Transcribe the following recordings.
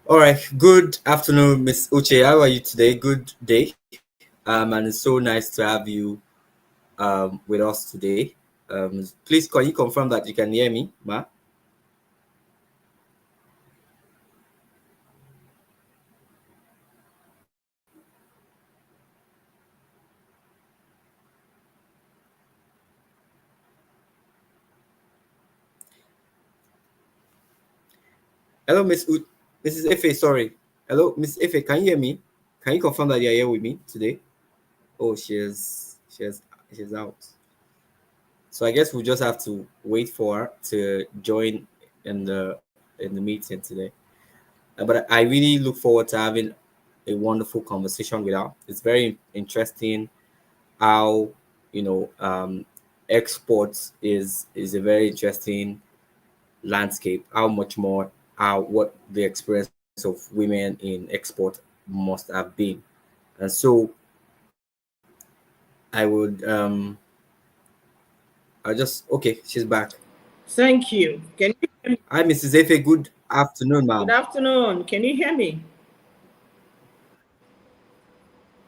All right. Good afternoon, Miss Uche. How are you today? Good day. And it's so nice to have you with us today. Please, can you confirm that you can hear me, Ma? Hello, Mrs. Efe. Sorry. Hello, Miss Efe. Can you hear me? Can you confirm that you're here with me today? Oh, she's out. So I guess we'll just have to wait for her to join in the meeting today. But I really look forward to having a wonderful conversation with her. It's very interesting how exports is a very interesting landscape. How much more how what the experience of women in export must have been. And so I would I just okay, she's back. Thank you. Can you hear me? Hi, Mrs. Efe. Good afternoon, Good ma'am. afternoon. Can you hear me?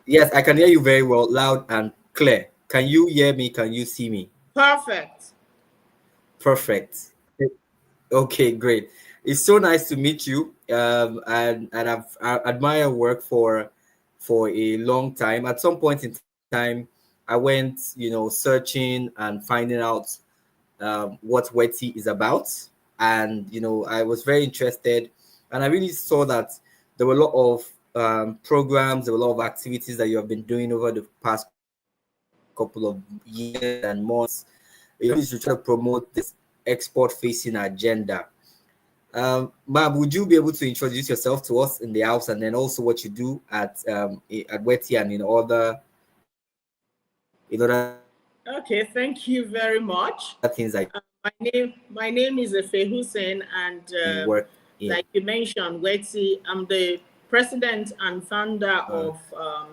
Yes, I can hear you very well, loud and clear. Can you hear me? Can you see me? Perfect. Perfect. Okay, great. It's so nice to meet you. And I admire your work for a long time. At some point in time, I went, searching and finding out what WETI is about, and I was very interested, and I really saw that there were a lot of programs, there were a lot of activities that you have been doing over the past couple of years and months. To try to promote this export-facing agenda. Ma'am, would you be able to introduce yourself to us in the house, and then also what you do at Weti and in other Okay, thank you very much. things that My name is Efe Hussein, and you work in? like you mentioned, Wetsi, I'm the president and founder Uh, of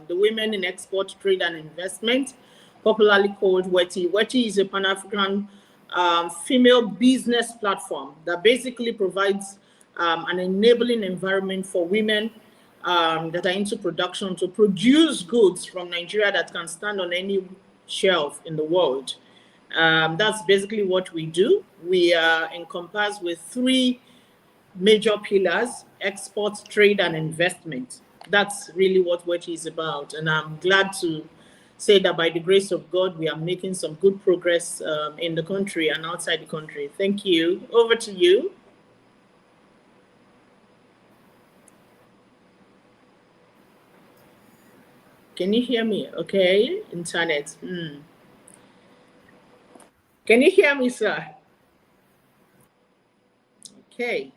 the Women in Export Trade and Investment, popularly called WETI. WETI is a Pan African female business platform that basically provides an enabling environment for women that are into production to produce goods from Nigeria that can stand on any shelf in the world. That's basically what we do. We are encompassed with three major pillars: export, trade, and investment. That's really what WETI is about. And I'm glad to say that by the grace of God, we are making some good progress in the country and outside the country. Thank you. Over to you. Can you hear me? Okay, internet. Can you hear me, sir? Okay.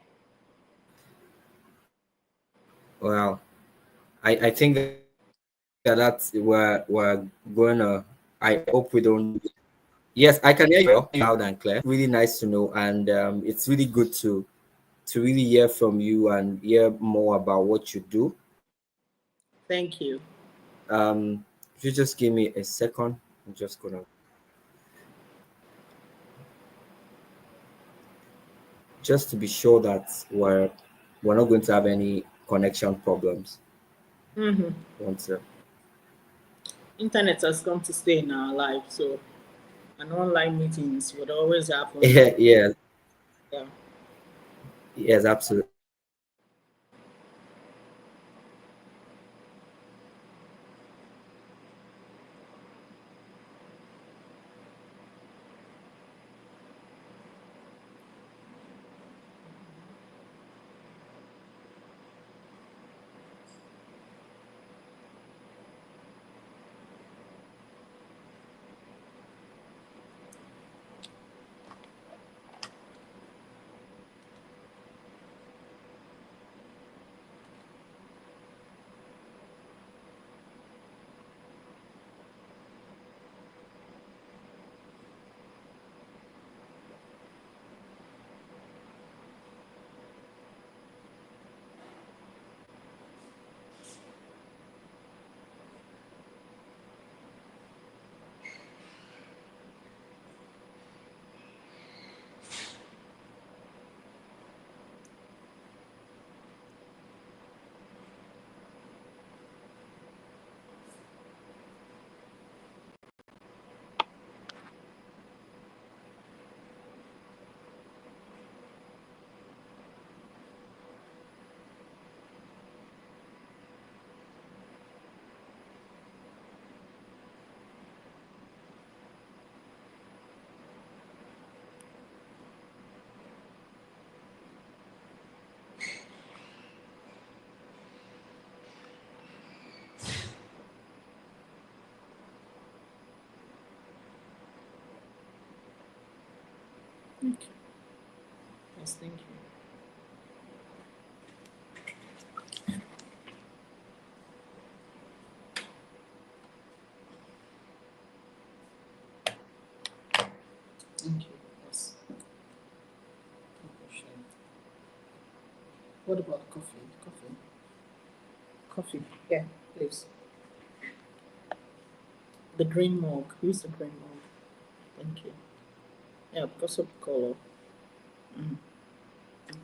well, I think we're gonna. I hope we don't. Yes, I can hear you well, loud and clear. Really nice to know, and it's really good to really hear from you and hear more about what you do. Thank you. If you just give me a second, I'm just gonna just to be sure that we're not going to have any connection problems. hmm One sec. Internet has come to stay in our life, so and online meetings would always happen. Yeah, yeah, Yeah. yes, absolutely. Okay. Yes, thank you. Thank you. Yes. What about coffee? Coffee. Coffee. Yeah, please. The green mug. Use the green mug. Thank you. Yeah, because of color. Mm. Okay.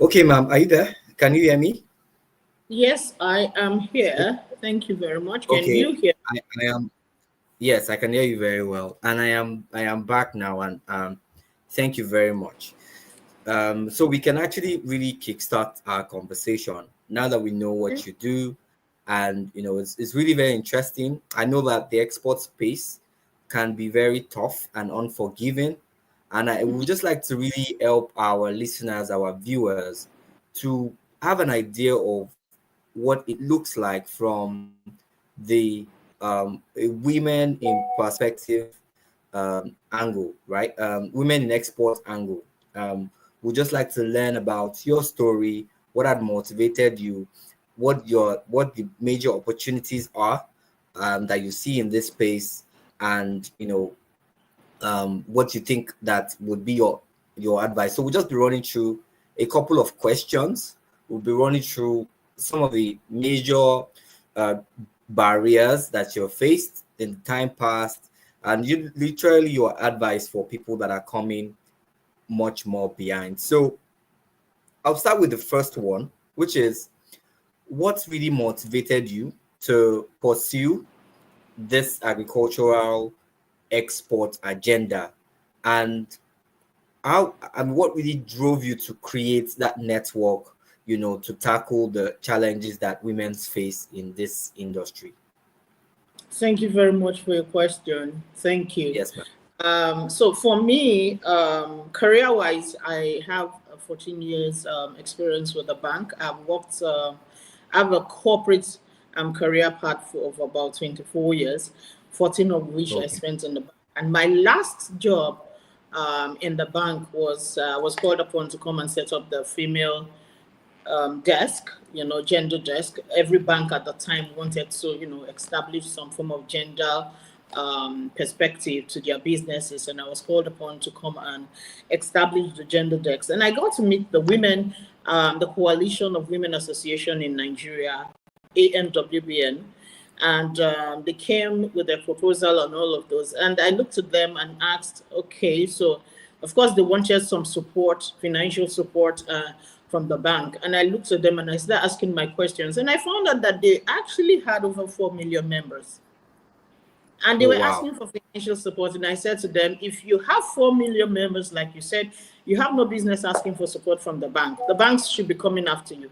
Okay, ma'am, are you there? Can you hear me? Yes, I am here. Thank you very much. Can Okay, you hear? I am. Yes, I can hear you very well, and I am back now, and thank you very much. So we can actually really kickstart our conversation now that we know what you do, and it's really very interesting. I know that the export space can be very tough and unforgiving, and I would just like to really help our listeners, our viewers, to have an idea of what it looks like from the women in perspective angle, right? Women in export angle. We'd just like to learn about your story, what had motivated you, what the major opportunities are that you see in this space, and what you think that would be your advice. So we'll just be running through a couple of questions. We'll be running through some of the major uh, barriers that you've faced in the time past, and you literally your advice for people that are coming much more behind. So I'll start with the first one, which is what really motivated you to pursue this agricultural export agenda, and how and what really drove you to create that network, to tackle the challenges that women face in this industry? Thank you very much for your question. Thank you. Yes, ma'am. So for me, career-wise, I have 14 years experience with the bank. I have a corporate career path of about 24 years, 14 of which I Okay. spent in the bank. And my last job in the bank was called upon to come and set up the female desk, gender desk. Every bank at the time wanted to, establish some form of gender perspective to their businesses, and I was called upon to come and establish the gender desk. And I got to meet the women, the Coalition of Women Association in Nigeria, ANWBN, and they came with a proposal on all of those. And I looked at them and asked, okay, so of course they wanted some support, financial support from the bank. And I looked at them and I started asking my questions. And I found out that they actually had over 4 million members. And they Oh, were wow. asking for financial support. And I said to them, if you have 4 million members, like you said, you have no business asking for support from the bank. The banks should be coming after you.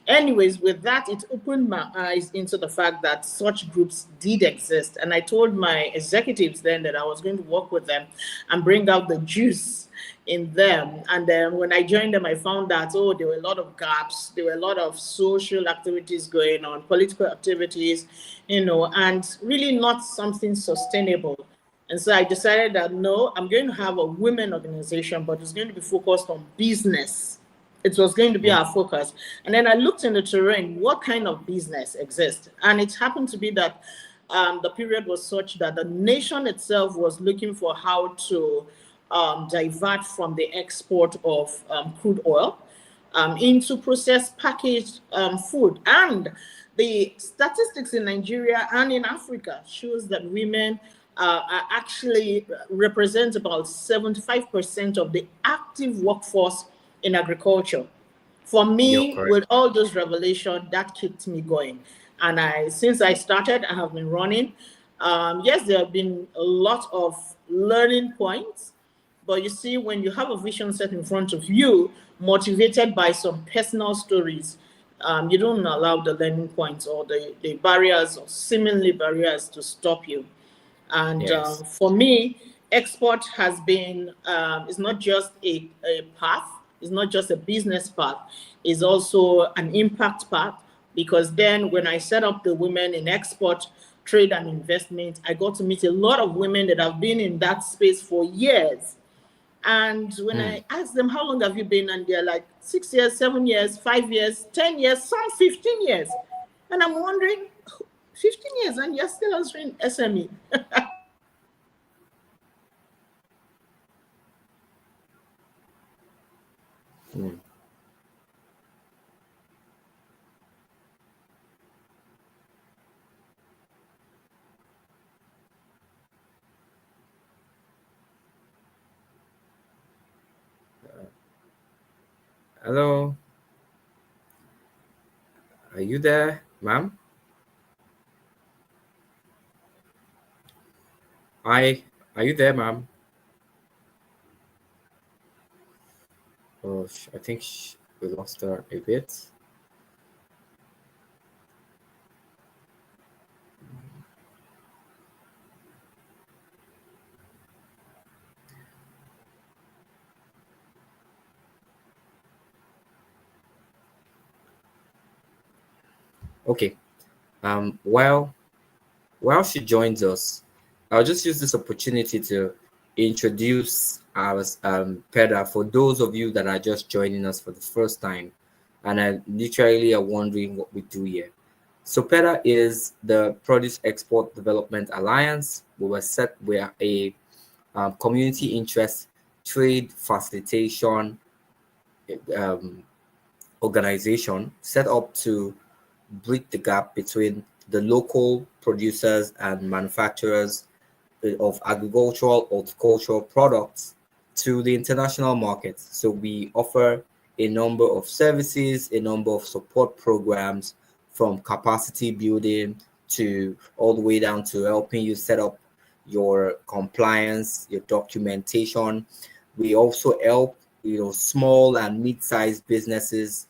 Anyways, with that, it opened my eyes into the fact that such groups did exist. And I told my executives then that I was going to work with them and bring out the juice in them. And then when I joined them, I found that, there were a lot of gaps. There were a lot of social activities going on, political activities, and really not something sustainable. And so I decided that no, I'm going to have a women organization, but it's going to be focused on business. It was going to be our focus. And then I looked in the terrain, what kind of business exists? And it happened to be that the period was such that the nation itself was looking for how to divert from the export of crude oil into processed packaged food. And the statistics in Nigeria and in Africa shows that women are actually represent about 75% of the active workforce in agriculture. For You're me, correct. with all those revelations, that kept me going. And since I started, I have been running. Yes, there have been a lot of learning points, but you see, when you have a vision set in front of you, motivated by some personal stories, you don't allow the learning points or the barriers or seemingly barriers to stop you. And Yes. for me, export has been, it's not just a path, it's not just a business path, it's also an impact path. Because then when I set up the Women in Export Trade and Investment, I got to meet a lot of women that have been in that space for years. And when Mm. I ask them, how long have you been? And they're like, 6 years, 7 years, 5 years, 10 years, some 15 years. And I'm wondering, 15 years and you're still answering SME. Mm. Hello, are you there, ma'am? Hi, are you there, ma'am? Oh, I think we lost her a bit. Okay. Well, while she joins us, I'll just use this opportunity to introduce our PEDA for those of you that are just joining us for the first time and are literally are wondering what we do here. So PEDA is the Produce Export Development Alliance. We are a community interest trade facilitation um, organization set up to bridge the gap between the local producers and manufacturers of agricultural horticultural products to the international market. So we offer a number of services, a number of support programs, from capacity building to all the way down to helping you set up your compliance, your documentation. We also help small and mid-sized businesses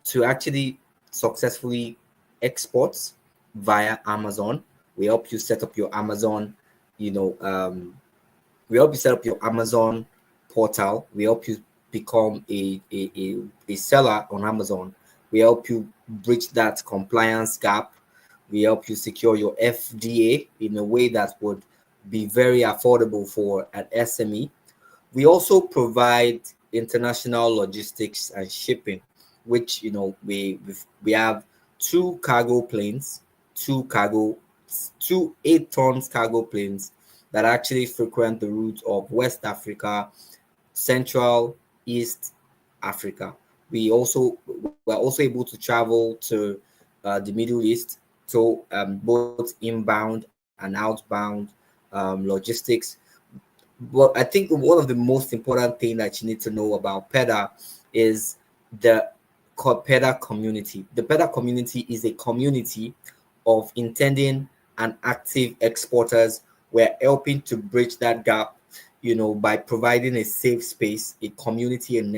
to actually successfully export via Amazon. We help you set up your Amazon, you know, um, we help you set up your Amazon portal. We help you become a seller on Amazon. We help you bridge that compliance gap. We help you secure your FDA in a way that would be very affordable for an SME. We also provide international logistics and shipping, which we have two cargo planes, two 8 tons cargo planes that actually frequent the route of West Africa, Central, East Africa. We're also able to travel to the Middle East, so both inbound and outbound logistics. But I think one of the most important thing that you need to know about PEDA is the PEDA community. The PEDA community is a community of intending and active exporters. We're helping to bridge that gap, by providing a safe space, a community, and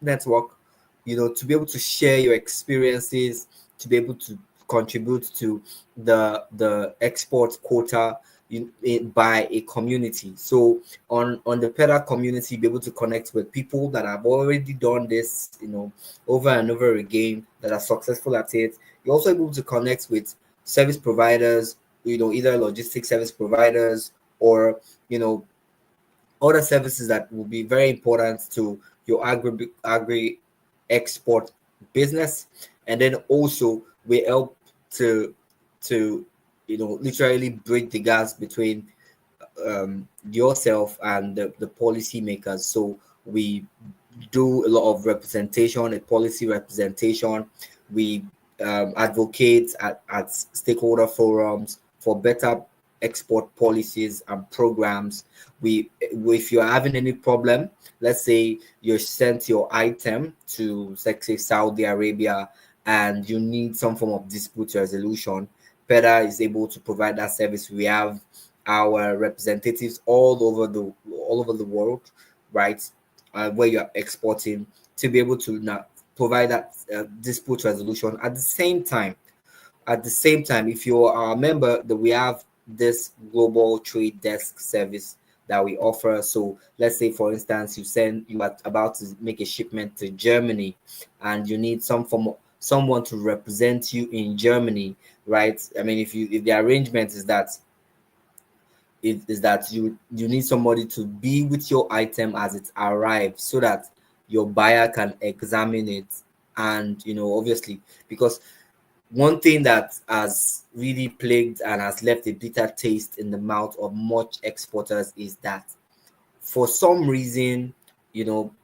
network, to be able to share your experiences, to be able to contribute to the export quota by a community. So on the PEDA community, be able to connect with people that have already done this, over and over again, that are successful at it. You're also able to connect with service providers, either logistic service providers or other services that will be very important to your agri export business. And then also we help to literally bridge the gaps between yourself and the policy makers. So we do a lot of representation, a policy representation. We advocate at stakeholder forums for better export policies and programs. If you're having any problem, let's say you sent your item to, say, Saudi Arabia, and you need some form of dispute resolution, PEDA is able to provide that service. We have our representatives all over the world, right? Where you are exporting, to be able to now provide that dispute resolution at the same time. At the same time, if you are a member, that we have this global trade desk service that we offer. So let's say, for instance, you are about to make a shipment to Germany, and you need someone to represent you in Germany, right? I mean, if the arrangement is that you need somebody to be with your item as it arrives, so that your buyer can examine it. And obviously, because one thing that has really plagued and has left a bitter taste in the mouth of much exporters is that, for some reason,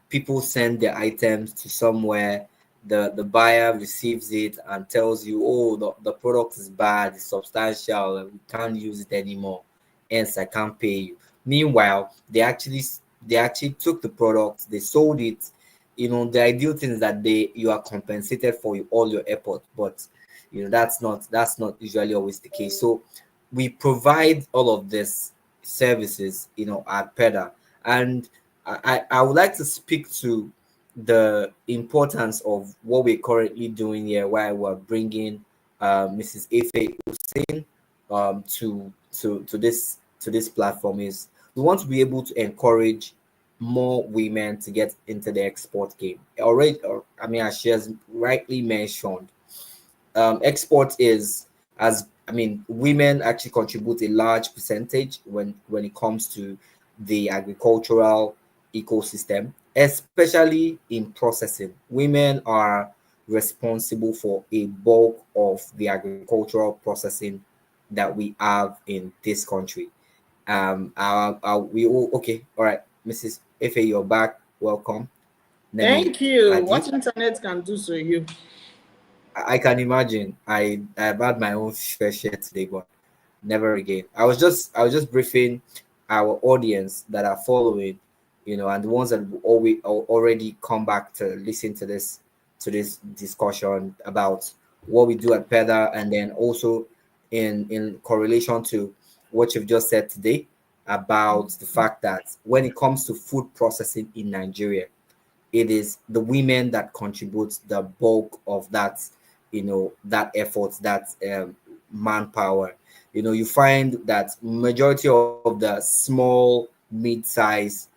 people send their items to somewhere, the buyer receives it and tells you, oh, the product is bad, it's substantial, and we can't use it anymore, hence I can't pay you. Meanwhile, they actually took the product, they sold it. The ideal thing is that you are compensated for all your effort, but that's not usually always the case. So we provide all of this services at PEDA. And I would like to speak to the importance of what we're currently doing here, while we're bringing Mrs. Efe Hussein to this platform. Is we want to be able to encourage more women to get into the export game. I mean, as she has rightly mentioned, export is, as I mean, women actually contribute a large percentage when it comes to the agricultural ecosystem, especially in processing. Women are responsible for a bulk of the agricultural processing that we have in this country. We all okay? All right, Mrs. Efe, you're back. Welcome. Let me Thank you. add What internet can do to you. I can imagine. I've had my own fair share today, but never again. I was just briefing our audience that are following, and the ones that will already come back to listen to this discussion about what we do at PEDA, and then also in correlation to what you've just said today about the fact that when it comes to food processing in Nigeria, it is the women that contribute the bulk of that effort, that manpower. You find that majority of the small mid-size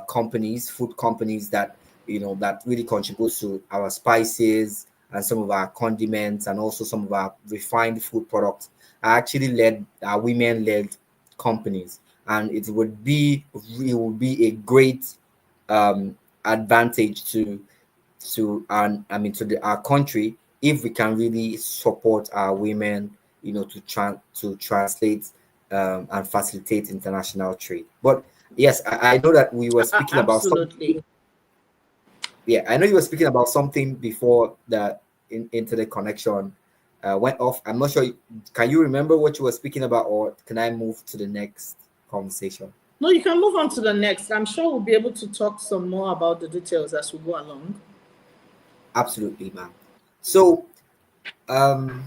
companies, food companies, that really contribute to our spices and some of our condiments, and also some of our refined food products, are actually women-led companies. And it would be a great advantage to our country, if we can really support our women, to translate and facilitate international trade. But yes, I know that we were speaking about something. Absolutely. Yeah, I know you were speaking about something before that internet connection went off. I'm not sure. Can you remember what you were speaking about, or can I move to the next conversation? No, you can move on to the next. I'm sure we'll be able to talk some more about the details as we go along. Absolutely, ma'am. So, um,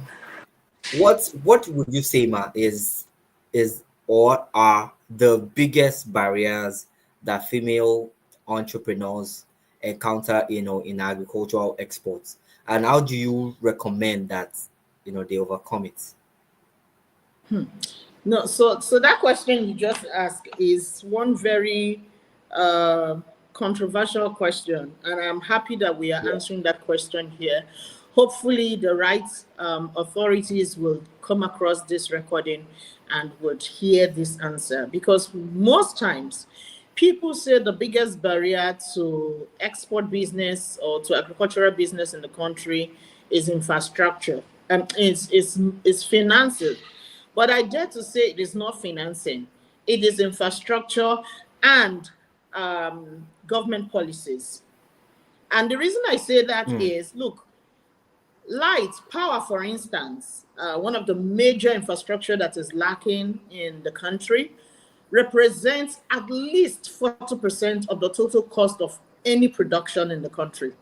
what would you say, ma, is or are the biggest barriers that female entrepreneurs encounter, in agricultural exports, and how do you recommend that they overcome it? No, so that question you just asked is one very uh, controversial question, and I'm happy that we are answering that question here. Hopefully, the right authorities will come across this recording and would hear this answer, because most times people say the biggest barrier to export business or to agricultural business in the country is infrastructure. It's finances. But I dare to say it is not financing, it is infrastructure and government policies. And the reason I say that is, look, light, power, for instance, one of the major infrastructure that is lacking in the country, represents at least 40% of the total cost of any production in the country.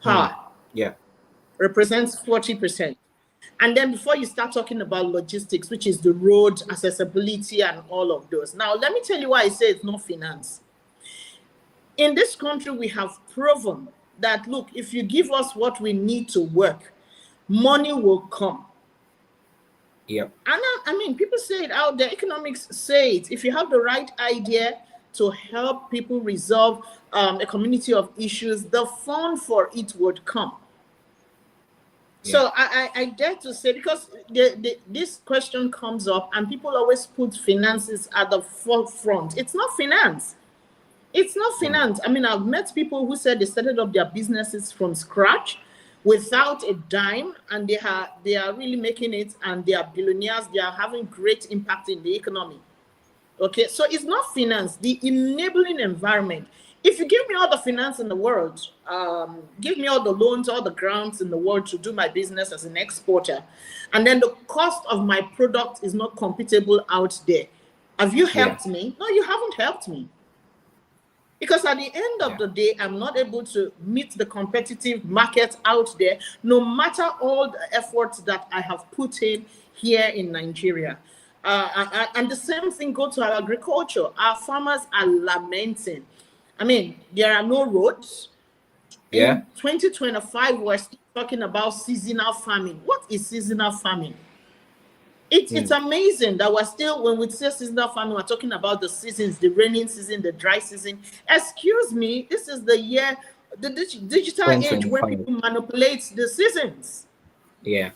Power Yeah. represents 40%. And then before you start talking about logistics, which is the road accessibility and all of those. Now, let me tell you why I say it's not finance. In this country, we have proven that, look, if you give us what we need to work, money will come. Yep. And I mean, people say it out there, economics say it. If you have the right idea to help people resolve a community of issues, the fund for it would come. So I dare to say, because this question comes up and people always put finances at the forefront. It's not finance. It's not finance. I mean, I've met people who said they started up their businesses from scratch without a dime, and they are really making it, and they are billionaires. They are having great impact in the economy. Okay, so it's not finance. The enabling environment. If you give me all the finance in the world, give me all the loans, all the grants in the world to do my business as an exporter, and then the cost of my product is not computable out there, have you helped me? No, you haven't helped me. Because at the end of the day, I'm not able to meet the competitive market out there, no matter all the efforts that I have put in here in Nigeria. And the same thing goes to our agriculture. Our farmers are lamenting. I mean, there are no roads. In 2025, we're still talking about seasonal farming. What is seasonal farming? It's amazing that we're still, when we say seasonal farming, we're talking about the seasons, the rainy season, the dry season. Excuse me, this is the year, the digital age where people manipulate the seasons. Yeah.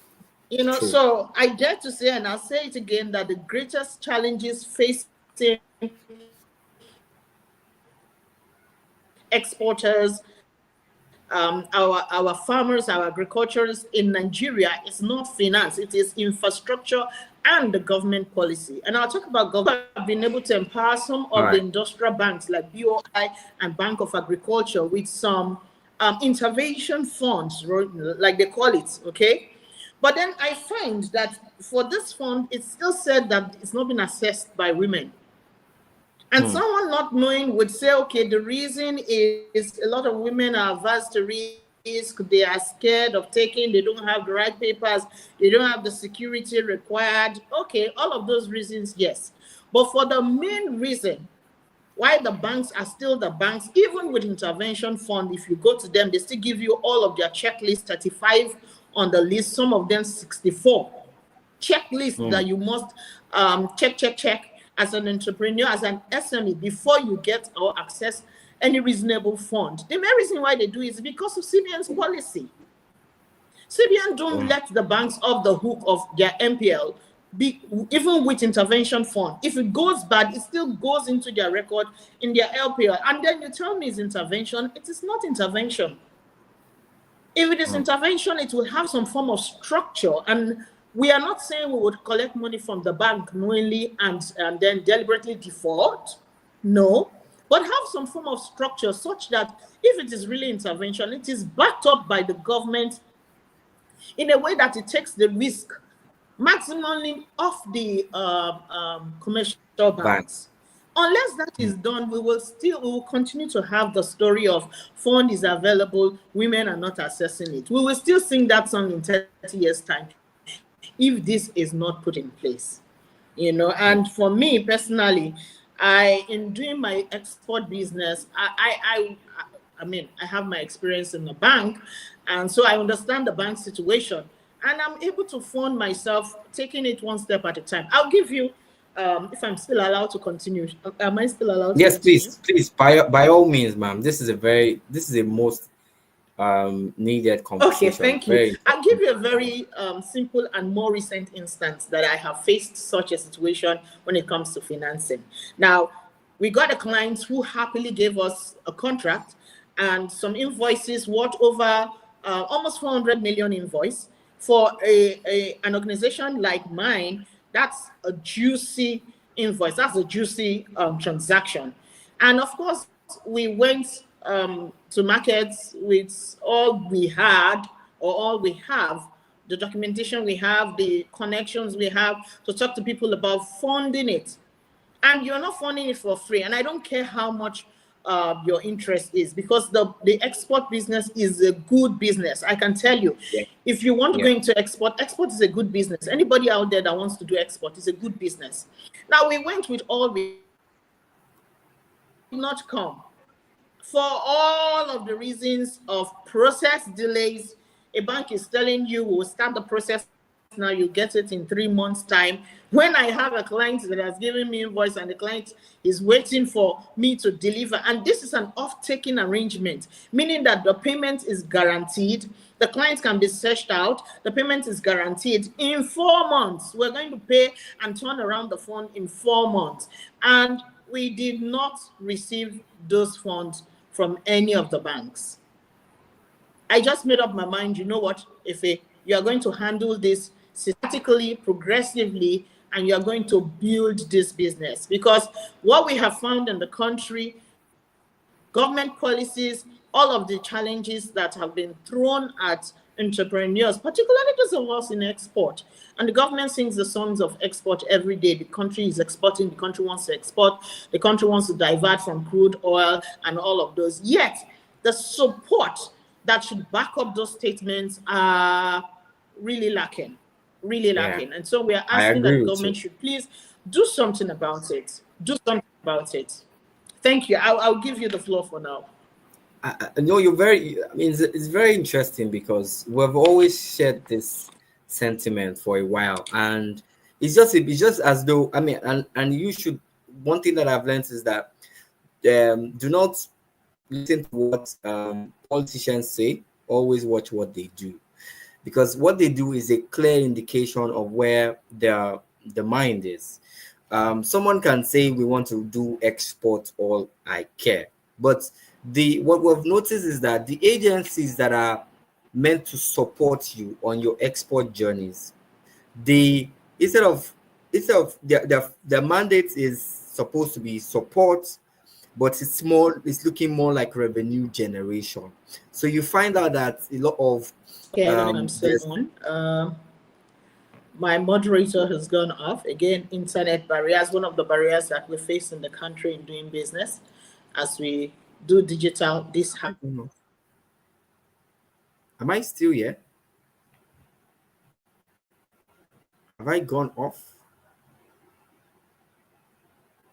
You know, true. So I dare to say, and I'll say it again, that the greatest challenges facing exporters, our farmers, our agriculturists in Nigeria is not finance, it is infrastructure and the government policy. And I'll talk about government. I've been able to empower some of the industrial banks like BOI and Bank of Agriculture with some intervention funds, like they call it, okay? But then I find that for this fund, it's still said that it's not been assessed by women. And someone not knowing would say, okay, the reason is a lot of women are averse to risk, they are scared of taking, they don't have the right papers, they don't have the security required. Okay, all of those reasons, yes. But for the main reason why the banks are still the banks, even with intervention fund, if you go to them, they still give you all of their checklists, 35 on the list, some of them 64 checklists that you must check as an entrepreneur, as an SME, before you get or access any reasonable fund. The main reason why they do is because of CBN's policy. CBN don't let the banks off the hook of their MPL, even with intervention fund. If it goes bad, it still goes into their record in their LPL. And then you tell me it's intervention. It is not intervention. If it is intervention, it will have some form of structure. And we are not saying we would collect money from the bank knowingly and then deliberately default. No, but have some form of structure such that if it is really intervention, it is backed up by the government in a way that it takes the risk maximally off the commercial banks. Unless that is done, we will continue to have the story of fund is available, women are not accessing it. We will still sing that song in 30 years' time if this is not put in place, you know. And for me personally, in doing my export business, I mean, I have my experience in the bank, and so I understand the bank situation, and I'm able to fund myself, taking it one step at a time. I'll give you, if I'm still allowed to continue. Am I still allowed to continue? Please, by all means, ma'am. This is a most needed conversation. Okay, thank you. I'll give you a very simple and more recent instance that I have faced such a situation when it comes to financing. Now, we got a client who happily gave us a contract and some invoices worth over almost 400 million invoice for an organization like mine. That's a juicy invoice. That's a juicy transaction. And of course, we went to markets with all we had or all we have, the documentation we have, the connections we have, to talk to people about funding it. And you're not funding it for free. And I don't care how much your interest is, because the export business is a good business. I can tell you, Yeah. if you want to Yeah. go into export is a good business. Anybody out there that wants to do export is a good business. Now, we went with all, we did not come for all of the reasons of process delays. A bank is telling you, we'll start the process now, you get it in 3 months' time. When I have a client that has given me invoice and the client is waiting for me to deliver, and this is an off-taking arrangement, meaning that the payment is guaranteed, the client can be searched out, the payment is guaranteed in 4 months. We're going to pay and turn around the fund in 4 months. And we did not receive those funds from any of the banks. I just made up my mind, you know what, Ife, you are going to handle this systematically, progressively, and you are going to build this business. Because what we have found in the country, government policies, all of the challenges that have been thrown at entrepreneurs, particularly those of us in export. And the government sings the songs of export every day. The country is exporting, the country wants to export, the country wants to divert from crude oil and all of those. Yet, the support that should back up those statements are really lacking, really lacking. And so we are I asking that agree the with government you. should please do something about it. Do something about it. Thank you. I'll give you the floor for now. No, you're very. I mean, it's very interesting because we've always shared this sentiment for a while, and it's just as though, I mean, and you should. One thing that I've learned is that do not listen to what politicians say. Always watch what they do, because what they do is a clear indication of where the mind is. Someone can say we want to do export, all I care, but what we've noticed is that the agencies that are meant to support you on your export journeys, they instead of their mandate is supposed to be support, but it's looking more like revenue generation. So you find out that a lot of Okay, I don't know if I'm still on. My moderator has gone off. Again, internet barriers, one of the barriers that we face in the country in doing business as we do digital. This I don't know. Am I still here? Have I gone off?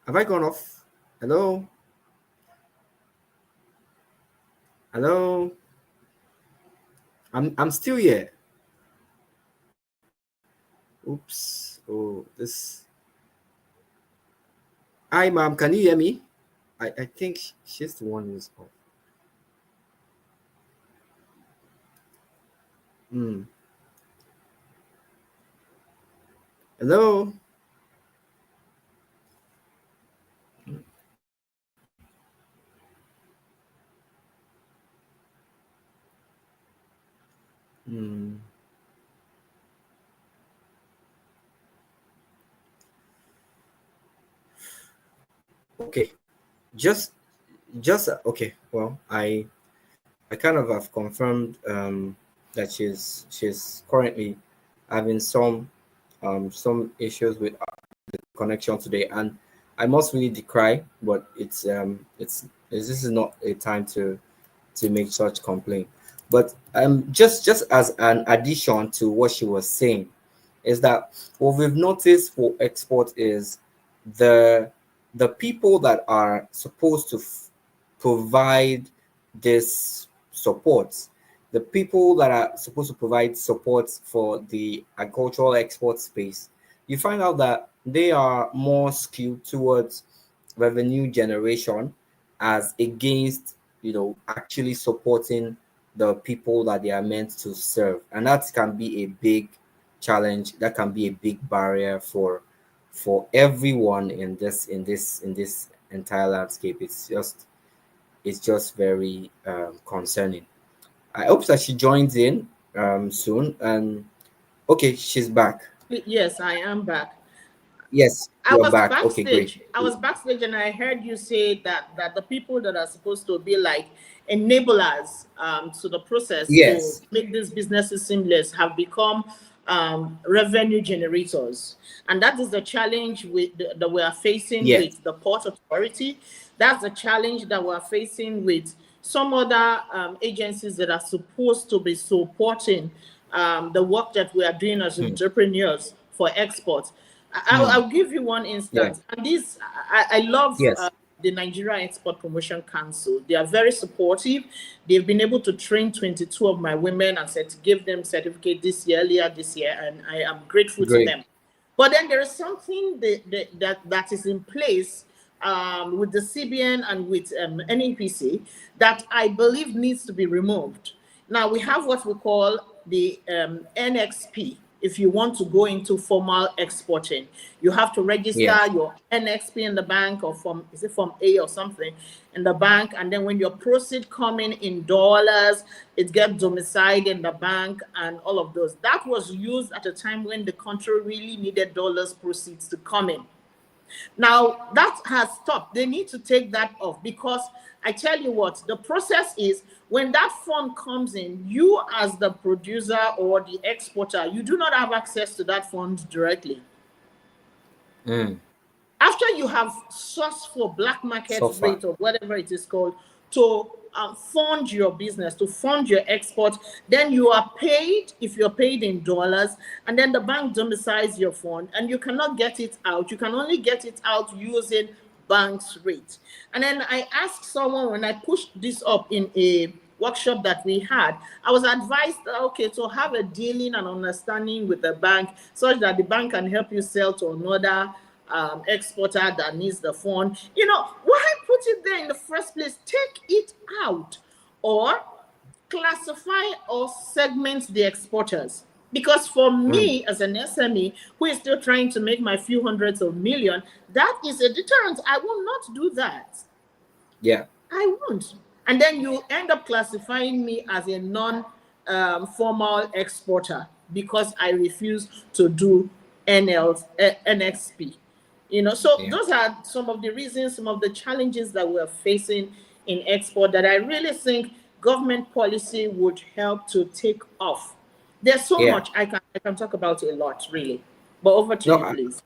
Have I gone off? Hello? Hello? I'm still here. Oops. Oh, this. Hi, ma'am. Can you hear me? I think she's the one who's off. Hello? Okay. Just okay. Well, I kind of have confirmed that she's currently having some issues with the connection today, and I must really decry, but it's this is not a time to make such complaint. But just as an addition to what she was saying, is that what we've noticed for export is the people that are supposed to provide this support, the people that are supposed to provide support for the agricultural export space, you find out that they are more skewed towards revenue generation as against actually supporting the people that they are meant to serve. And that can be a big challenge, that can be a big barrier for everyone in this entire landscape. It's just very concerning. I hope that she joins in soon. Okay, she's back. Yes, I am back. Yes, I you're was back. Okay, great. backstage. I was backstage, and I heard you say that the people that are supposed to be like enablers to the process to Yes. make these businesses seamless have become revenue generators. And that is the challenge that we are facing with the Port Authority. That's the challenge that we're facing with some other agencies that are supposed to be supporting the work that we are doing as entrepreneurs for export. I'll give you one instance. And this, I love the Nigeria Export Promotion Council. They are very supportive. They've been able to train 22 of my women and give them certificate earlier this year, and I am grateful to them. But then there is something that is in place with the CBN and with NEPC that I believe needs to be removed. Now, we have what we call the NXP. If you want to go into formal exporting, you have to register your NXP in the bank, or Form A or something in the bank. And then when your proceeds come in dollars, it gets domiciled in the bank and all of those. That was used at a time when the country really needed dollars proceeds to come in. Now, that has stopped. They need to take that off, because I tell you what, the process is, when that fund comes in, you as the producer or the exporter, you do not have access to that fund directly. After you have sourced for black market rate or whatever it is called to fund your business, to fund your export, then you are paid, if you're paid in dollars, and then the bank domiciles your fund, and you cannot get it out. You can only get it out using bank's rate. And then I asked someone, when I pushed this up in a workshop that we had, I was advised, okay, to have a dealing and understanding with the bank such that the bank can help you sell to another exporter that needs the fund. You know, why put it there in the first place? Take it out, or classify or segment the exporters. Because for me, as an SME who is still trying to make my few hundreds of million, that is a deterrent. I will not do that. I won't. And then you end up classifying me as a non-formal exporter because I refuse to do NXP. You know, so those are some of the reasons, some of the challenges that we're facing in export that I really think government policy would help to take off. There's so much I can talk about a lot, really. But over to you, please.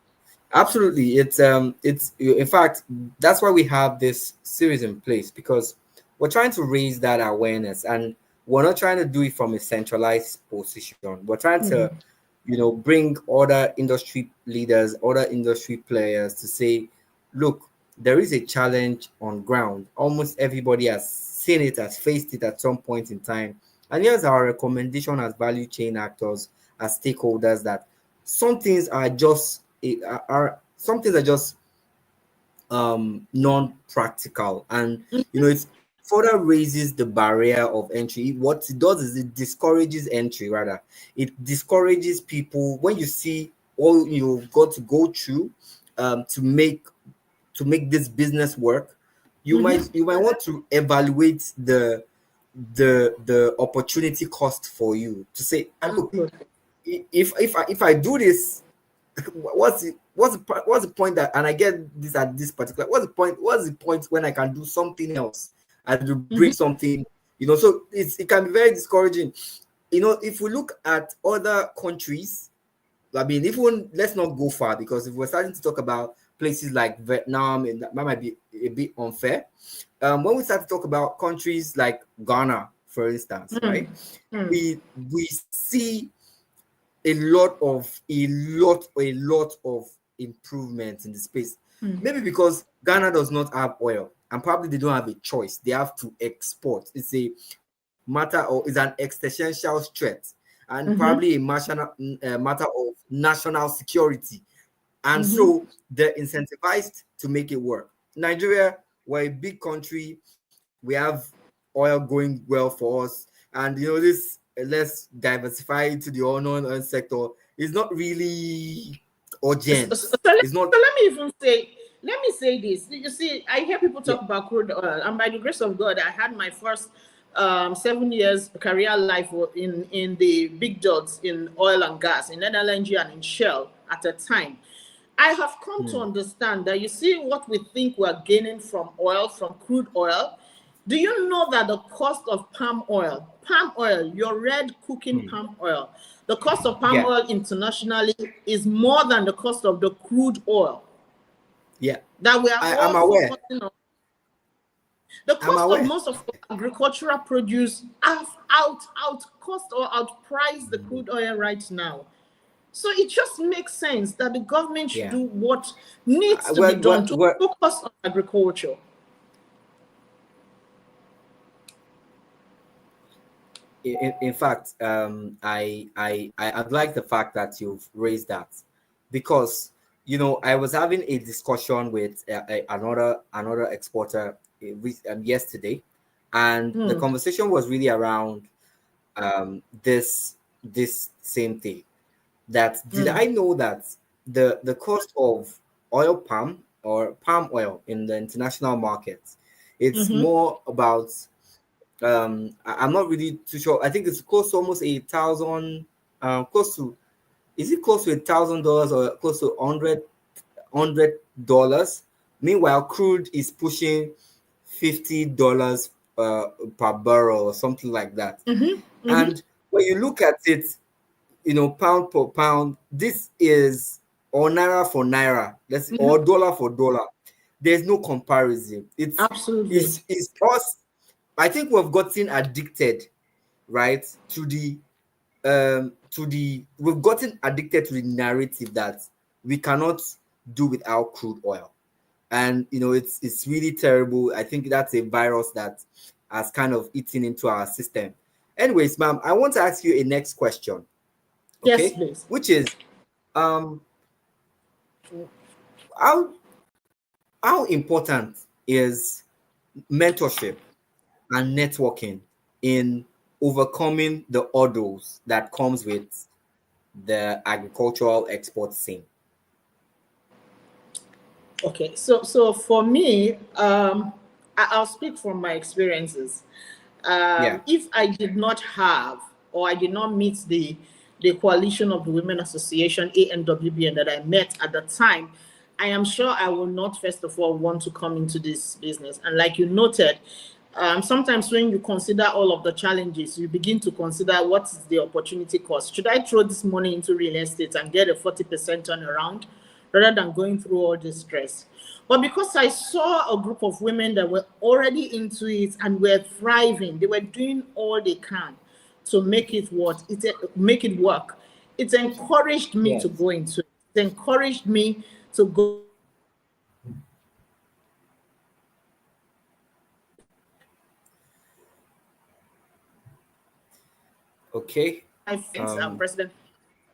Absolutely. It's in fact, that's why we have this series in place, because we're trying to raise that awareness, and we're not trying to do it from a centralized position. We're trying to, bring other industry leaders, other industry players to say, look, there is a challenge on ground. Almost everybody has seen it, has faced it at some point in time. And here's our recommendation as value chain actors, as stakeholders, that some things are just non-practical, and it further raises the barrier of entry. What it does is it discourages entry. Rather, it discourages people when you see all you've got to go through to make this business work. You might want to evaluate the opportunity cost for you, to say, look, if I do this, what's the point that, and I get this at this particular, what's the point when I can do something else and to bring something, so it can be very discouraging. If we look at other countries, I mean, let's not go far, because if we're starting to talk about places like Vietnam, and that might be a bit unfair. When we start to talk about countries like Ghana, for instance, right? We see a lot of improvements in the space. Maybe because Ghana does not have oil, and probably they don't have a choice. They have to export. It's a matter of, it's an existential threat, and probably a matter of national security. And so they're incentivized to make it work. Nigeria, we're a big country. We have oil going well for us. And, this let's diversify into the unknown sector is not really urgent. Let me say this. You see, I hear people talk about crude oil, and by the grace of God, I had my first 7 years career life in the big dogs in oil and gas, in LNG and in Shell at a time. I have come to understand that, you see, what we think we're gaining from oil, from crude oil, Do you know that the cost of palm oil, your red cooking palm oil, the cost of palm oil internationally is more than the cost of the crude oil? Yeah. That we are I'm all aware. focusing on. The cost of most of agricultural produce cost or outprice the crude oil right now. So it just makes sense that the government should do what needs to be done to focus on agriculture. In fact, I'd like the fact that you've raised that, because I was having a discussion with another exporter yesterday, and the conversation was really around this same thing. That did I know that the cost of palm oil in the international market, it's more about I'm not really too sure. I think it's close to almost 1,000, is it close to $1,000 or close to $100? Meanwhile, crude is pushing $50 per barrel or something like that. And when you look at it, pound per pound, this is, or naira for naira, or dollar for dollar. There's no comparison. It's absolutely it's us. I think we've gotten addicted, right, to the we've gotten addicted to the narrative that we cannot do without crude oil. And it's really terrible. I think that's a virus that has kind of eaten into our system. Anyways, ma'am, I want to ask you a next question. Okay? Yes, please. Which is how important is mentorship and networking in overcoming the hurdles that comes with the agricultural export scene? Okay, so for me, I'll speak from my experiences. If I did not have, or I did not meet the coalition of the Women Association, ANWBN, that I met at the time, I am sure I will not, first of all, want to come into this business. And like you noted, sometimes when you consider all of the challenges, you begin to consider what is the opportunity cost. Should I throw this money into real estate and get a 40% turnaround rather than going through all this stress? But because I saw a group of women that were already into it and were thriving, they were doing all they can to make it work. It encouraged me to go into it. It encouraged me to go. Okay. President,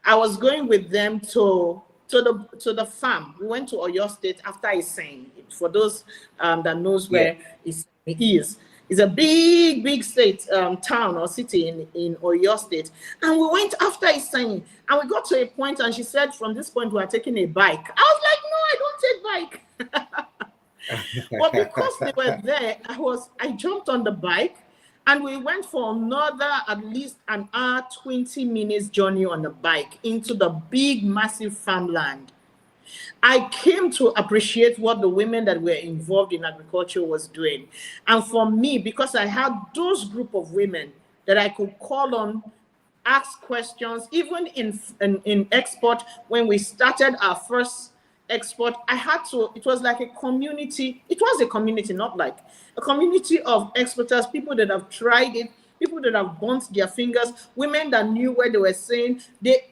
I was going with them to the farm. We went to Oyo State after Iseyin. For those that knows where Iseyin is, it's a big state, town or city in Oyo State. And we went after Iseyin, and we got to a point, and she said, "From this point, we are taking a bike." I was like, "No, I don't take bike." But because they were there, I jumped on the bike. And we went for another at least an hour, 20 minutes journey on the bike into the big, massive farmland. I came to appreciate what the women that were involved in agriculture was doing. And for me, because I had those group of women that I could call on, ask questions, even in export, when we started our first export, it was like a community. It was a community, not like a community of exporters, people that have tried it, people that have burnt their fingers, women that knew where they were saying.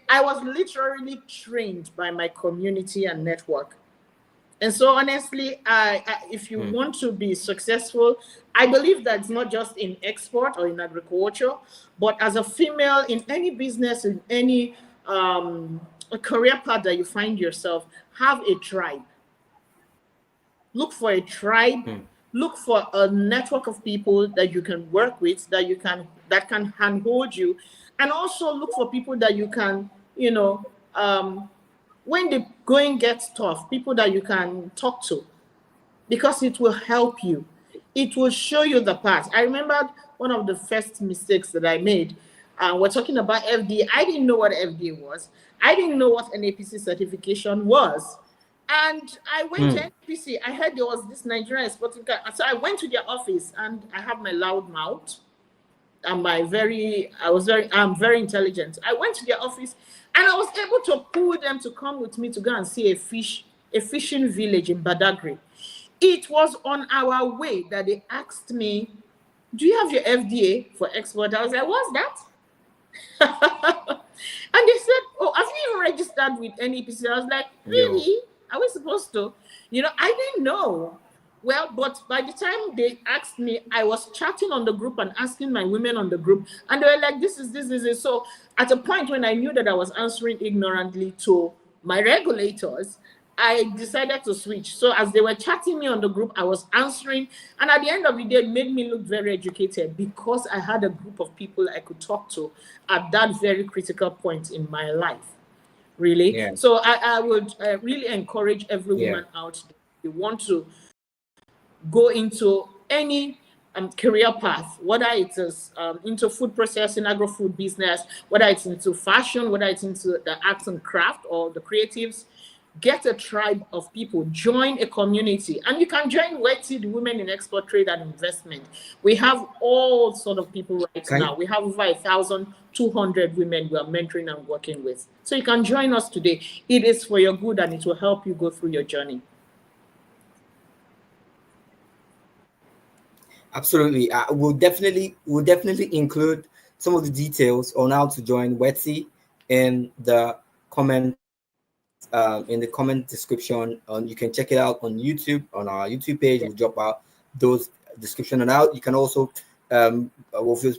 I was literally trained by my community and network. And so honestly, if you want to be successful, I believe that it's not just in export or in agriculture, but as a female in any business, in any a career path that you find yourself, have a tribe. Look for a tribe. Look for a network of people that you can work with, that can handhold you, and also look for people that you can, when the going gets tough, people that you can talk to, because it will help you. It will show you the path. I remembered one of the first mistakes that I made. We're talking about FDA. I didn't know what FDA was. I didn't know what an APC certification was. And I went to NPC. I heard there was this Nigerian exporting car. So I went to their office, and I have my loud mouth. And I'm very intelligent. I went to their office, and I was able to pull them to come with me to go and see a fishing village in Badagry. It was on our way that they asked me, "Do you have your FDA for export?" I was like, "What's that?" And they said, "Oh, have you even registered with NEPC?" I was like, "Really? Are we supposed to?" I didn't know. Well, but by the time they asked me, I was chatting on the group and asking my women on the group, and they were like, this is. So at a point when I knew that I was answering ignorantly to my regulators, I decided to switch. So as they were chatting me on the group, I was answering. And at the end of the day, it made me look very educated because I had a group of people I could talk to at that very critical point in my life. Really. Yeah. So I would really encourage every woman out there, if you want to go into any career path, whether it is into food processing, agro-food business, whether it's into fashion, whether it's into the arts and craft or the creatives, get a tribe of people, join a community. And you can join WETI, the Women in Export Trade and Investment. We have all sort of people now. We have over 1,200 women we are mentoring and working with. So you can join us today. It is for your good, and it will help you go through your journey. Absolutely. We'll definitely include some of the details on how to join WETI in the comment description. You can check it out on YouTube, on our YouTube page. We'll drop out those description and out. You can also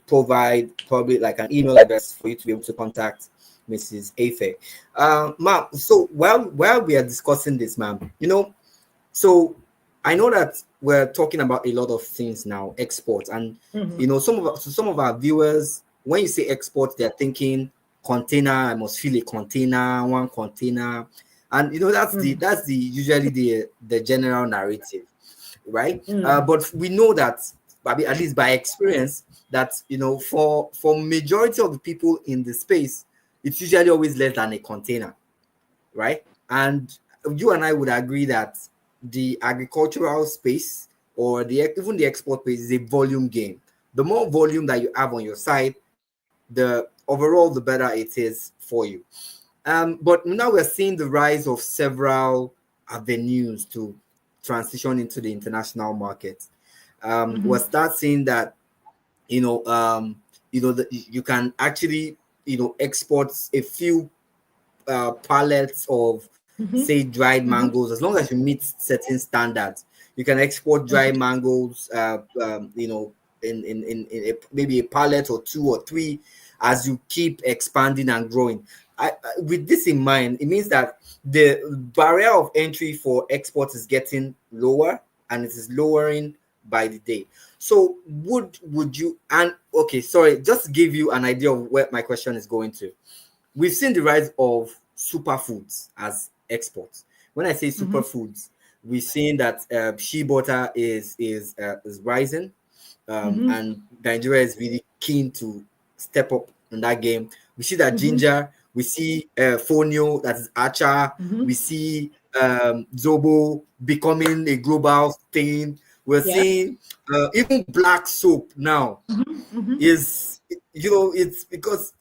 provide probably like an email address for you to be able to contact Mrs. Afe. Ma'am, so while we are discussing this, ma'am, so I know that we're talking about a lot of things now, export, and some of our viewers, when you say export, they're thinking container. I must fill a container, one container, and that's the usually the general narrative, right? But we know that, at least by experience, that for majority of the people in the space, it's usually always less than a container, right? And you and I would agree that the agricultural space or even the export space is a volume game. The more volume that you have on your side, the overall the better it is for you. But now we're seeing the rise of several avenues to transition into the international market. We'll start seeing that you can actually export a few pallets of say dried mangoes, as long as you meet certain standards. You can export dried mangoes in maybe a pallet or 2 or 3 as you keep expanding and growing. With this in mind, it means that the barrier of entry for exports is getting lower, and it is lowering by the day. So would you, and okay, sorry, just to give you an idea of where my question is going to. We've seen the rise of superfoods as exports. When I say superfoods, we've seen that shea butter is rising, and Nigeria is really keen to step up in that game. We see that ginger, we see fonio, that is acha, we see zobo becoming a global thing. We're seeing even black soap now is, it's because,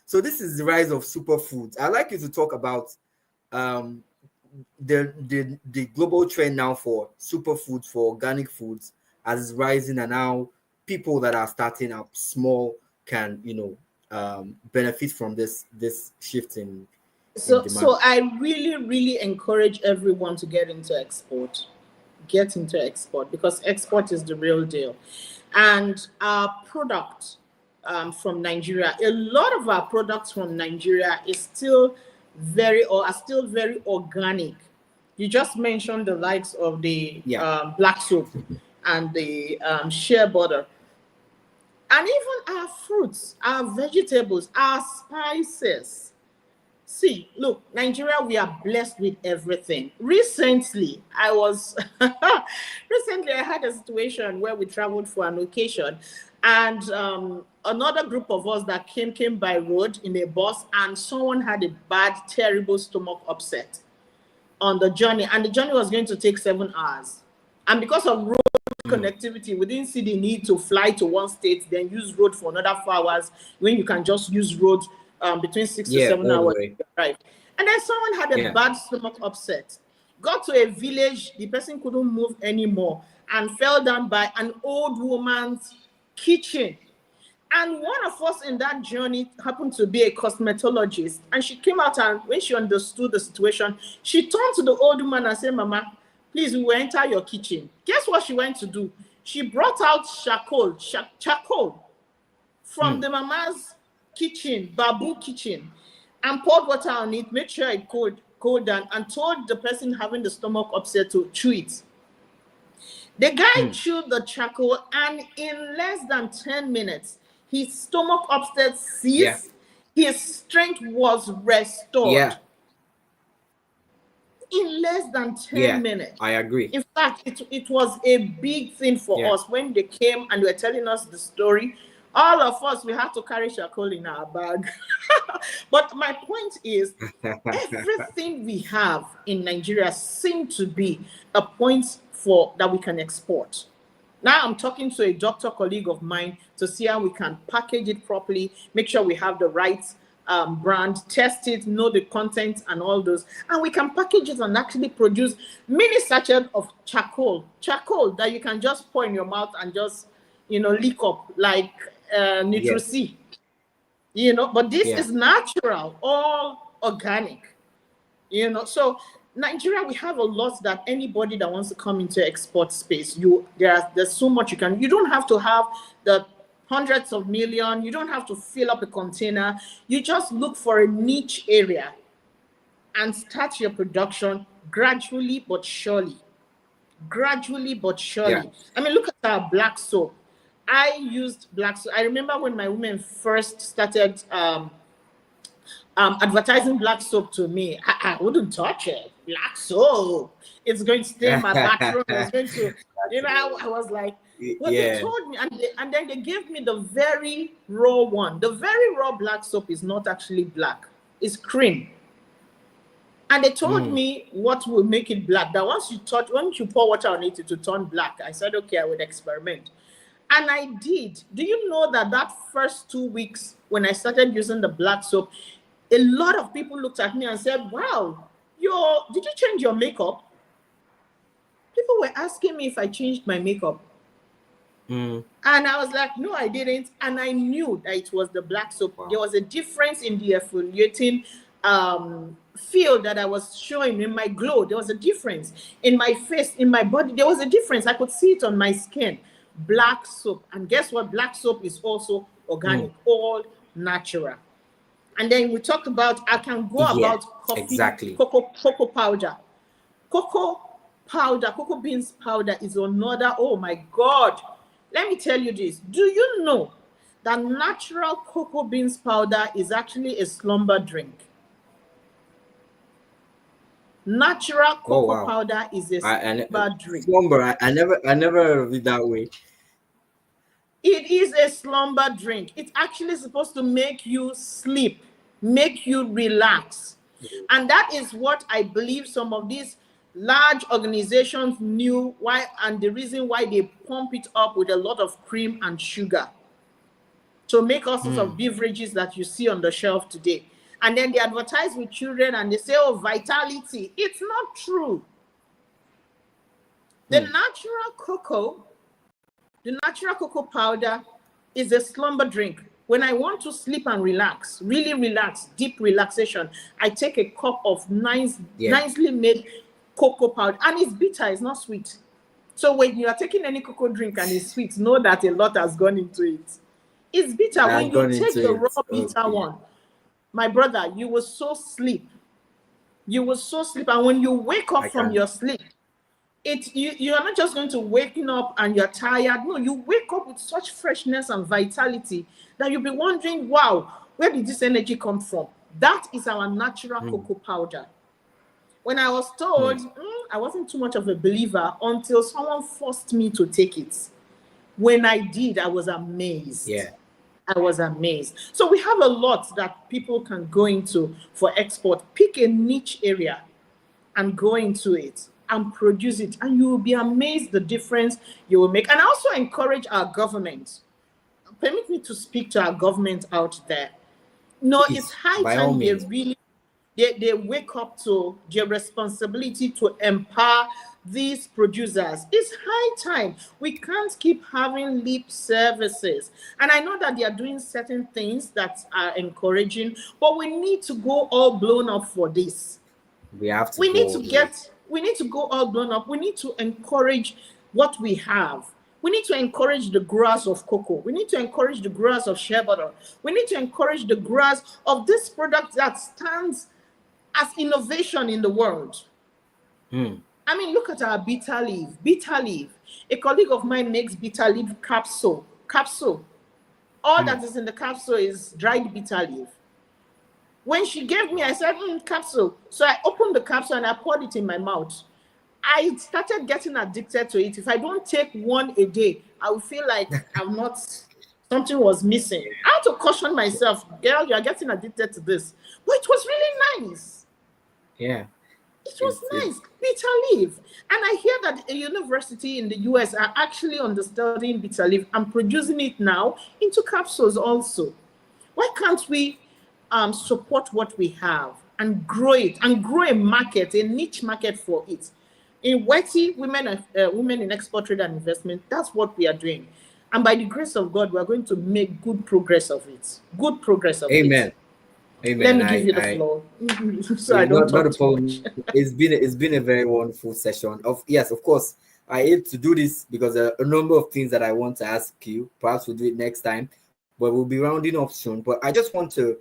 so this is the rise of superfoods. I'd like you to talk about the global trend now for superfoods, for organic foods, as it's rising, and now people that are starting up small can benefit from this shift in demand. So I really encourage everyone to get into export because export is the real deal. And our product from Nigeria, a lot of our products from Nigeria are still very organic. You just mentioned the likes of the black soap and the shea butter, and even our fruits, our vegetables, our spices. See, look, Nigeria, we are blessed with everything. Recently, I had a situation where we traveled for an occasion, and another group of us that came by road in a bus, and someone had a bad, terrible stomach upset. on the journey, and the journey was going to take 7 hours. And because of road connectivity, we didn't see the need to fly to one state, then use road for another 4 hours, when you can just use road between 6 to 7 hours. Right. And then someone had a bad stomach upset, got to a village, the person couldn't move anymore, and fell down by an old woman's kitchen. And one of us in that journey happened to be a cosmetologist. And she came out, and when she understood the situation, she turned to the old woman and said, "Mama, please, we will enter your kitchen." Guess what she went to do? She brought out charcoal from the mama's kitchen, bamboo kitchen, and poured water on it, made sure it cooled down, and told the person having the stomach upset to chew it. The guy chewed the charcoal, and in less than 10 minutes, his stomach upset ceased. His strength was restored. In less than 10 minutes. I agree. In fact, it was a big thing for us when they came and were telling us the story. All of us, we had to carry charcoal in our bag. But my point is, everything we have in Nigeria seems to be a point for that we can export. Now I'm talking to a doctor colleague of mine to see how we can package it properly, make sure we have the right brand, test it, know the content and all those, and we can package it and actually produce mini sachets of charcoal that you can just pour in your mouth and just, lick up like Nutri-C. But this is natural, all organic. So Nigeria, we have a lot that anybody that wants to come into export space, there's so much you don't have to have the hundreds of millions. You don't have to fill up a container. You just look for a niche area and start your production gradually but surely. I mean, look at our black soap. I used black soap. I remember when my women first started advertising black soap to me, I wouldn't touch it. Black soap, it's going to stay in my bathroom. It's going to, I was like, well, they told me, and then they gave me the very raw one. The very raw black soap is not actually black, it's cream. And they told me what will make it black. That once you pour water on it, it will turn black. I said, okay, I would experiment. And I did. Do you know that first 2 weeks when I started using the black soap, a lot of people looked at me and said, wow, did you change your makeup? People were asking me if I changed my makeup. And I was like, no, I didn't. And I knew that it was the black soap. Wow. There was a difference in the exfoliating feel that I was showing in my glow. There was a difference in my face, in my body. There was a difference. I could see it on my skin. Black soap. And guess what? Black soap is also organic, all natural. And then we talked about, I can go about coffee, cocoa powder. Cocoa beans powder is another, oh my God. Let me tell you this. Do you know that natural cocoa beans powder is actually a slumber drink? Natural cocoa powder is a slumber drink. Slumber, I never heard of it that way. It is a slumber drink. It's actually supposed to make you sleep, make you relax. And that is what I believe some of these large organizations knew why, and the reason why they pump it up with a lot of cream and sugar to make all sorts of beverages that you see on the shelf today. And then they advertise with children and they say, oh, vitality. It's not true. The natural cocoa powder is a slumber drink. When I want to sleep and relax, really relax, deep relaxation, I take a cup of nicely made cocoa powder, and it's bitter, it's not sweet. So when you are taking any cocoa drink and it's sweet, know that a lot has gone into it. It's bitter. When you take the raw bitter one, my brother, you will so sleep. And when you wake up from your sleep, you are not just going to waking up and you're tired. No, you wake up with such freshness and vitality that you'll be wondering, wow, where did this energy come from? That is our natural cocoa powder. When I was told, I wasn't too much of a believer until someone forced me to take it. When I did, I was amazed. I was amazed. So we have a lot that people can go into for export. Pick a niche area. and go into it and produce it, and you will be amazed the difference you will make. And I also encourage our government, permit me to speak to our government out there. No, it's Please, high by all time means. they wake up to their responsibility to empower these producers. It's high time. We can't keep having lip services. And I know that they are doing certain things that are encouraging, but we need to go all blown up for this. We have to We need go. to get, we need to go all blown up. We need to encourage what we have. We need to encourage the growers of cocoa. We need to encourage the growers of shea butter. We need to encourage the growers of this product that stands as innovation in the world. I mean, look at our bitter leaf. Bitter leaf. A colleague of mine makes bitter leaf capsule. Capsule. All that is in the capsule is dried bitter leaf. When she gave me, I said, capsule. So I opened the capsule and I poured it in my mouth. I started getting addicted to it. If I don't take one a day, I will feel like I'm not, something was missing. I had to caution myself, girl, you are getting addicted to this. But it was really nice. Yeah. It was nice. Bitter leaf. And I hear that a university in the US are actually understudying bitter leaf and producing it now into capsules also. Why can't we support what we have and grow it and grow a market, a niche market for it? In WETI, women in export, trade, and investment, that's what we are doing. And by the grace of God, we are going to make good progress of it. Good progress of Amen. it. Amen. Let me give you the floor, so I don't not talk a too problem. much. It's been a very wonderful session. Of course, I hate to do this because there are a number of things that I want to ask you. Perhaps we'll do it next time, but we'll be rounding up soon. But I just want to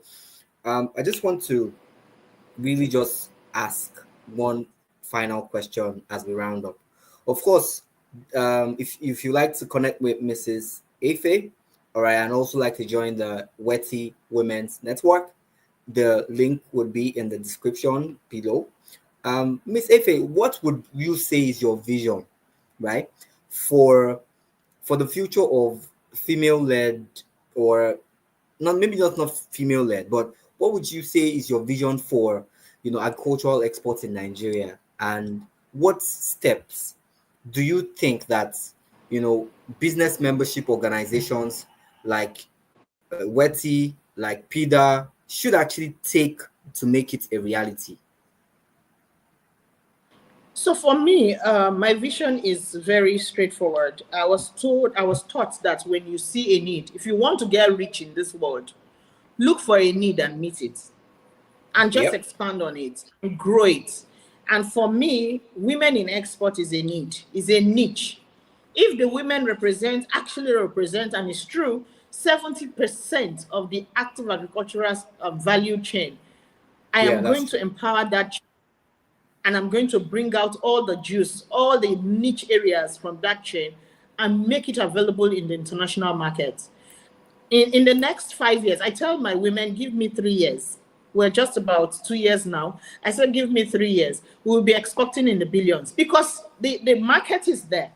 really just ask one final question as we round up. Of course, if you like to connect with Mrs. Efe, all right, and also like to join the WETI Women's Network, the link would be in the description below. Miss Efe, what would you say is your vision, right, for the future of female-led, or not female-led, but what would you say is your vision for agricultural exports in Nigeria, and what steps do you think that business membership organizations like WETI, like PIDA, should actually take to make it a reality? So for me, my vision is very straightforward. I was taught that when you see a need, if you want to get rich in this world, look for a need and meet it, and just Yep. expand on it and grow it. And for me, women in export is a need, is a niche. If the women actually represent, and it's true, 70% of the active agricultural value chain, I Yeah, am that's going true. to empower that, and I'm going to bring out all the juice, all the niche areas from that chain, and make it available in the international market. In the next 5 years, I tell my women, give me 3 years. We're just about 2 years now. I said, give me 3 years. We'll be exporting in the billions, because the market is there.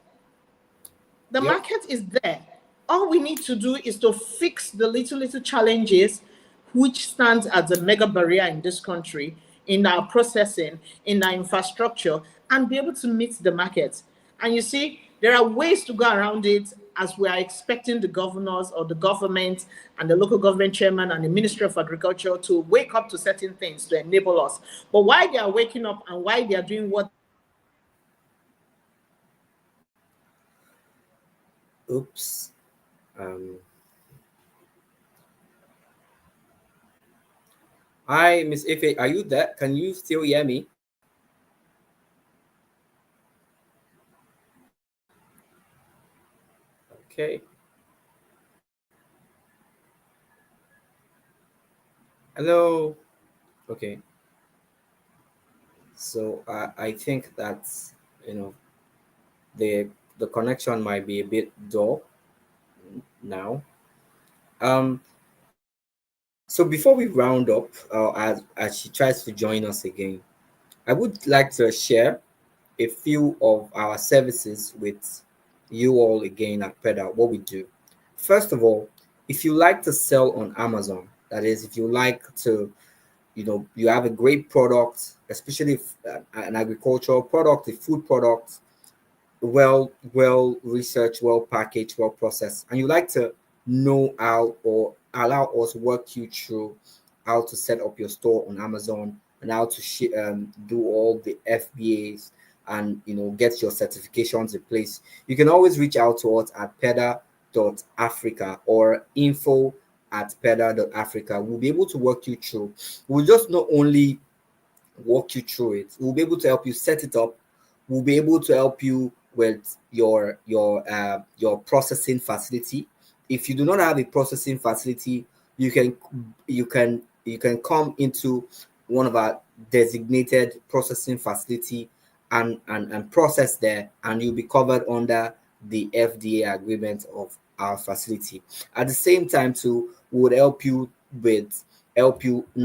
The Yep. market is there. All we need to do is to fix the little challenges which stands as a mega barrier in this country, in our processing, in our infrastructure, and be able to meet the market. And you see, there are ways to go around it, as we are expecting the governors or the government and the local government chairman and the Ministry of Agriculture to wake up to certain things to enable us. But why they are waking up and why they are doing what. Oops. Um, Hi, Miss Ife. Are you there? Can you still hear me? Okay. Hello. Okay. So I think that's the connection might be a bit dull now. Um. So before we round up, as she tries to join us again, I would like to share a few of our services with you all again at PEDA, what we do. First of all, if you like to sell on Amazon, that is, if you like to you have a great product, especially if, an agricultural product, a food product, well researched, well packaged, well processed, and you like to know how, or allow us work you through how to set up your store on Amazon, and how to do all the FBAs, and get your certifications in place, you can always reach out to us at peda.africa or info@peda.africa. We'll be able to work you through. We'll just not only walk you through it. We'll be able to help you set it up. We'll be able to help you with your processing facility. If you do not have a processing facility, you can come into one of our designated processing facility, and process there, and you'll be covered under the FDA agreement of our facility. At the same time, too, we would help you know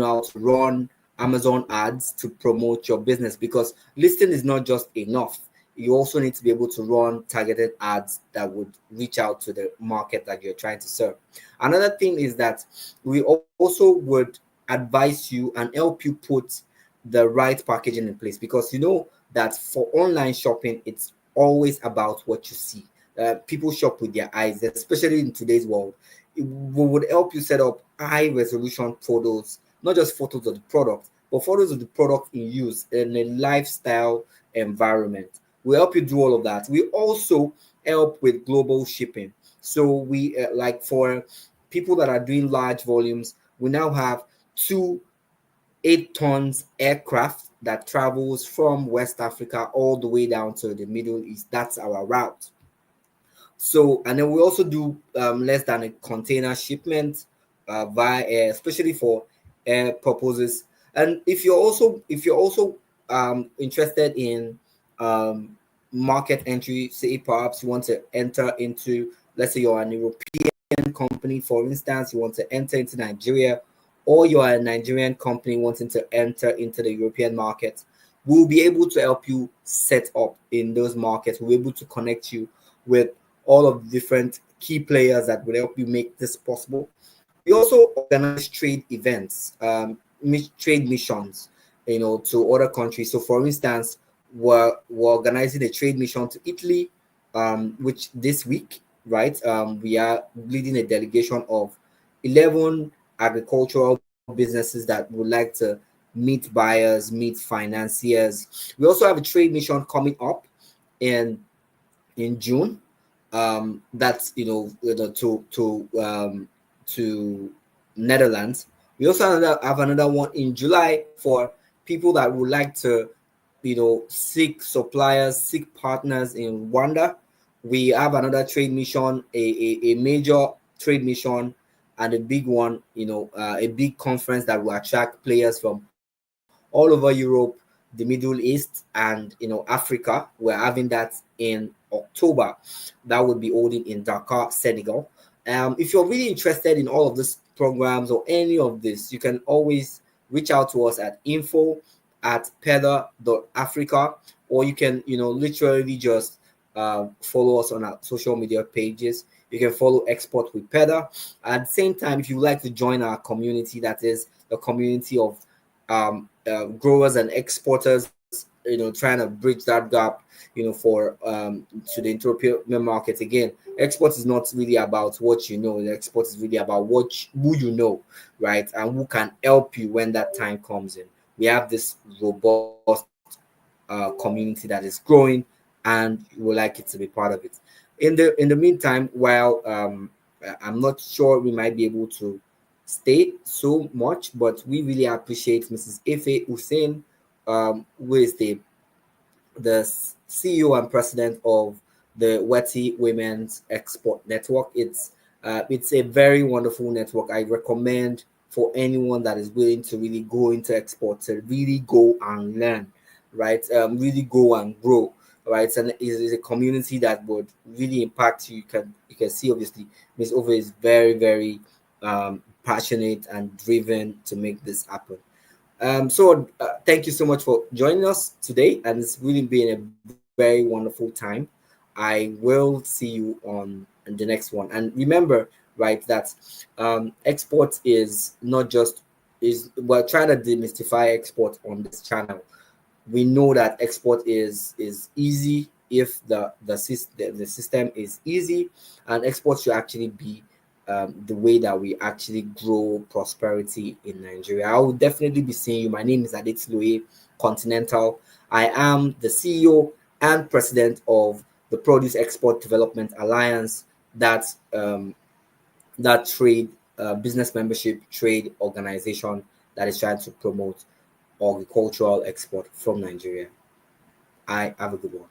how to run Amazon ads to promote your business, because listing is not just enough. You also need to be able to run targeted ads that would reach out to the market that you're trying to serve. Another thing is that we also would advise you and help you put the right packaging in place, because that for online shopping, it's always about what you see. People shop with their eyes, especially in today's world. We would help you set up high resolution photos, not just photos of the product, but photos of the product in use in a lifestyle environment. We help you do all of that. We also help with global shipping. So we like for people that are doing large volumes, we now have two 8 tons aircraft that travels from West Africa all the way down to the Middle East. That's our route. So, and then we also do less than a container shipment via air, especially for air purposes. And if you're also interested in um, market entry, say perhaps you want to enter into, let's say you're an European company, for instance, you want to enter into Nigeria, or you're a Nigerian company wanting to enter into the European market, we'll be able to help you set up in those markets. We'll be able to connect you with all of the different key players that will help you make this possible. We also organize trade events, trade missions, to other countries. So, for instance, we're organizing a trade mission to Italy, which this week, right? We are leading a delegation of 11 agricultural businesses that would like to meet buyers, meet financiers. We also have a trade mission coming up in June. That's to Netherlands. We also have another one in July for people that would like to seek suppliers, seek partners in Rwanda. We have another trade mission, a major trade mission, and a big one, a big conference that will attract players from all over Europe, the Middle East, and Africa. We're having that in October. That would be holding in Dakar, Senegal. If you're really interested in all of these programs or any of this, you can always reach out to us at info@peda.africa, or you can literally just follow us on our social media pages. You can follow Export with Peda. At the same time, if you would like to join our community, that is the community of growers and exporters, trying to bridge that gap, for to the European market. Again, export is not really about what you know. The export is really about who you know, right, and who can help you when that time comes in. We have this robust community that is growing, and we would like it to be part of it. In the meantime, while I'm not sure we might be able to stay so much, but we really appreciate Mrs. Ife Hussein, who is the CEO and president of the Weti Women's Export Network. It's a very wonderful network. I recommend for anyone that is willing to really go into export to really go and learn, right? Really go and grow, right? And it is a community that would really impact you. You can see obviously Ms. Ove is very, very passionate and driven to make this happen. So thank you so much for joining us today, and it's really been a very wonderful time. I will see you on the next one. And remember, right, that export is not just is we're trying to demystify export on this channel. We know that export is easy if the system is easy, and export should actually be the way that we actually grow prosperity in Nigeria. I will definitely be seeing you. My name is Adetiloye Continental. I am the CEO and president of the Produce Export Development Alliance. That's that trade business membership trade organization that is trying to promote agricultural export from Nigeria. I have a good one.